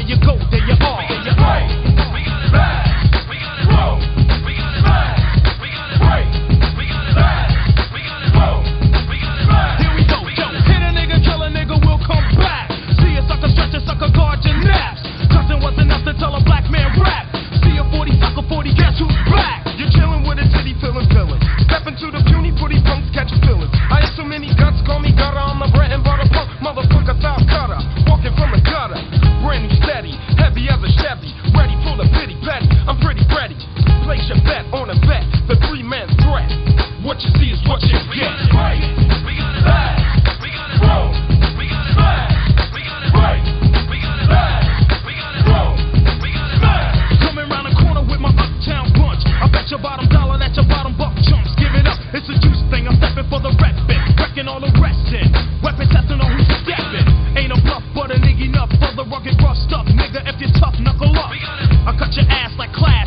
you go, there you are. We got break, we got bag, we got roll, we got bag, we got break, we got bag, we got roll, we got bag. Here we go, yo. Hit a nigga, kill a nigga, we'll come back. See a sucker stretch a sucker, guard your naps. Cause it wasn't enough to tell a black man rap. See a 40 sucker 40, guess who's back? You're chillin' with a titty feelin' villain. Step into the puny, pretty punks catch feelings. I have so many guts, call me gutter. I'm the bread and butter punk, motherfucker, foul cutter. Walking from the gutter, brand new steady, heavy as a Chevy, ready full of pity petty. I'm pretty ready. Place your bet on a bet, the 3-man threat. What you see is what you get. Break, we got a bag, we got a roll, we got a bag, we got a break, we got a bag, we got a roll, we got a bag. Coming round the corner with my Uptown bunch. I bet your bottom dollar that your bottom buck chumps. Give it up, it's a juice thing. I'm stepping for the rep bit, wrecking all the rest in. Weapon testing on who's stepping. Ain't a bluff, but a nigga enough for the rugged rough stuff. Nigga, if you're tough, knuckle up. I cut your ass like class.